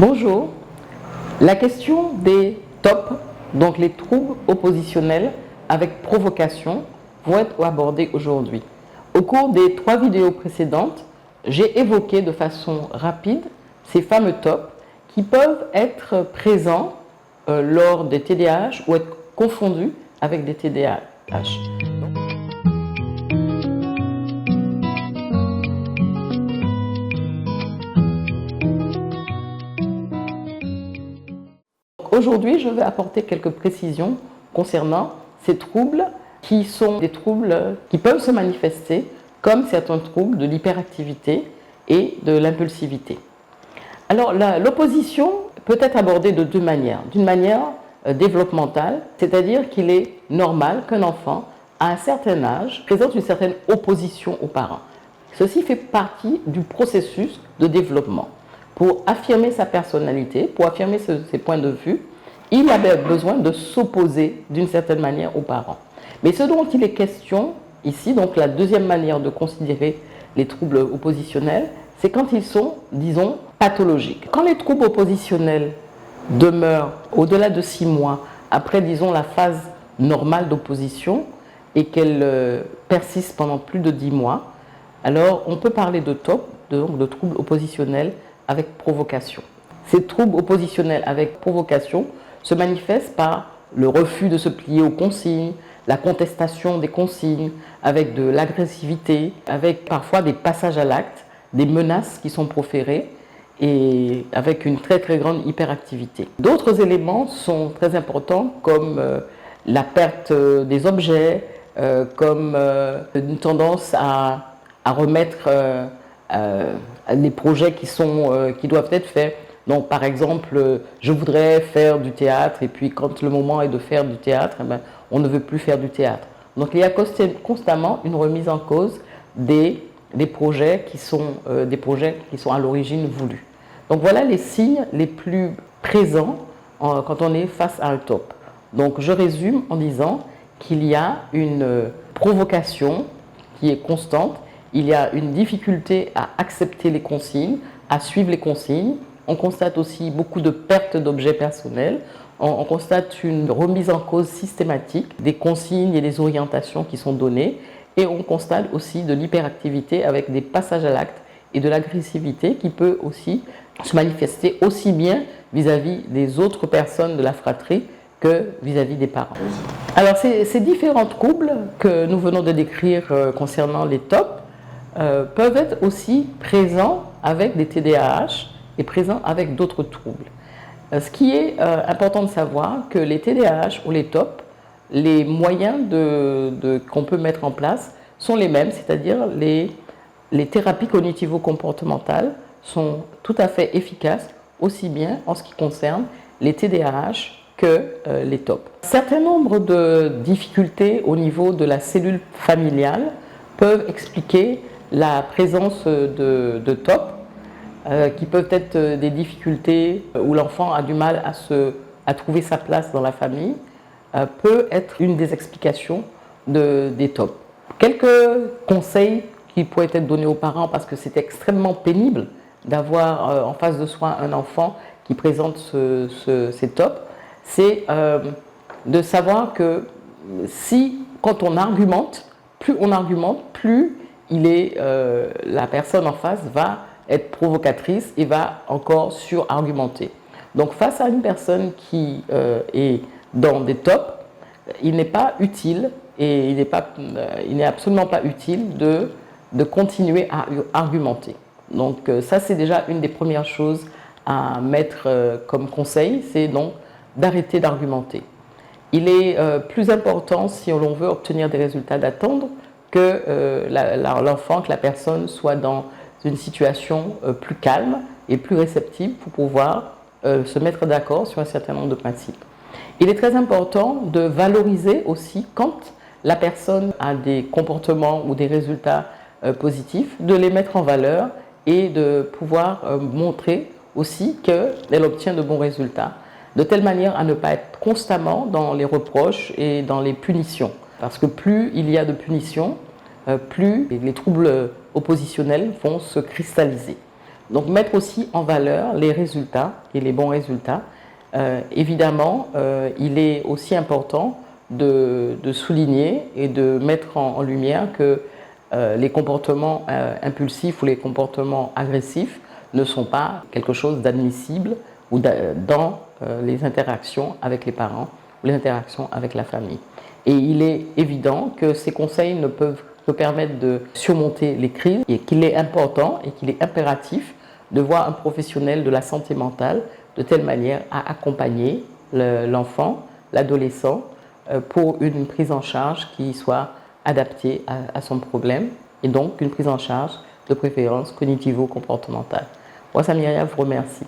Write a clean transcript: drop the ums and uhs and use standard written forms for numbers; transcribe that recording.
Bonjour. La question des TOP, donc les troubles oppositionnels avec provocation, vont être abordées aujourd'hui. Au cours des 3 vidéos précédentes, j'ai évoqué de façon rapide ces fameux TOP qui peuvent être présents lors des TDAH ou être confondus avec des TDAH. Aujourd'hui, je vais apporter quelques précisions concernant ces troubles qui sont des troubles qui peuvent se manifester comme certains troubles de l'hyperactivité et de l'impulsivité. Alors, l'opposition peut être abordée de 2 manières. D'une manière développementale, c'est-à-dire qu'il est normal qu'un enfant, à un certain âge, présente une certaine opposition aux parents. Ceci fait partie du processus de développement. Pour affirmer sa personnalité, pour affirmer ses points de vue, il avait besoin de s'opposer d'une certaine manière aux parents. Mais ce dont il est question ici, donc la deuxième manière de considérer les troubles oppositionnels, c'est quand ils sont, disons, pathologiques. Quand les troubles oppositionnels demeurent au-delà de 6 mois, après, disons, la phase normale d'opposition, et qu'elle persiste pendant plus de 10 mois, alors on peut parler de TOP, donc de troubles oppositionnels avec provocation. Ces troubles oppositionnels avec provocation se manifestent par le refus de se plier aux consignes, la contestation des consignes, avec de l'agressivité, avec parfois des passages à l'acte, des menaces qui sont proférées et avec une très grande hyperactivité. D'autres éléments sont très importants comme la perte des objets, comme une tendance à remettre des projets qui doivent être faits. Donc, par exemple, je voudrais faire du théâtre et puis quand le moment est de faire du théâtre, eh bien, on ne veut plus faire du théâtre. Donc, il y a constamment une remise en cause des projets qui sont à l'origine voulus. Donc, voilà les signes les plus présents quand on est face à un TOP. Donc, je résume en disant qu'il y a une provocation qui est constante. Il y a une difficulté à accepter les consignes, à suivre les consignes. On constate aussi beaucoup de pertes d'objets personnels. On constate une remise en cause systématique des consignes et des orientations qui sont données. Et on constate aussi de l'hyperactivité avec des passages à l'acte et de l'agressivité qui peut aussi se manifester aussi bien vis-à-vis des autres personnes de la fratrie que vis-à-vis des parents. Alors ces différents troubles que nous venons de décrire concernant les TOP peuvent être aussi présents avec des TDAH et présents avec d'autres troubles. Ce qui est important de savoir que les TDAH ou les TOP, les moyens qu'on peut mettre en place sont les mêmes, c'est-à-dire les thérapies cognitivo-comportementales sont tout à fait efficaces aussi bien en ce qui concerne les TDAH que les TOP. Un certain nombre de difficultés au niveau de la cellule familiale peuvent expliquer la présence de TOP, qui peuvent être des difficultés où l'enfant a du mal à trouver sa place dans la famille, peut être une des explications des TOP. Quelques conseils qui pourraient être donnés aux parents parce que c'est extrêmement pénible d'avoir en face de soi un enfant qui présente ces TOP, c'est de savoir que quand on argumente, plus la personne en face va être provocatrice et va encore surargumenter. Donc face à une personne qui est dans des TOP, il n'est pas utile et il n'est absolument pas utile de continuer à argumenter. Donc ça c'est déjà une des premières choses à mettre comme conseil, c'est donc d'arrêter d'argumenter. Il est plus important, si l'on veut obtenir des résultats, d'attendre que l'enfant, que la personne soit dans une situation plus calme et plus réceptive pour pouvoir se mettre d'accord sur un certain nombre de principes. Il est très important de valoriser aussi quand la personne a des comportements ou des résultats positifs, de les mettre en valeur et de pouvoir montrer aussi qu'elle obtient de bons résultats, de telle manière à ne pas être constamment dans les reproches et dans les punitions. Parce que plus il y a de punitions, plus les troubles oppositionnels vont se cristalliser. Donc mettre aussi en valeur les résultats et les bons résultats. Évidemment, il est aussi important de souligner et de mettre en lumière que les comportements impulsifs ou les comportements agressifs ne sont pas quelque chose d'admissible ou dans les interactions avec les parents ou les interactions avec la famille. Et il est évident que ces conseils ne peuvent que permettre de surmonter les crises et qu'il est important et qu'il est impératif de voir un professionnel de la santé mentale de telle manière à accompagner l'enfant, l'adolescent pour une prise en charge qui soit adaptée à son problème et donc une prise en charge de préférence cognitivo-comportementale. Moi, Samiria vous remercie.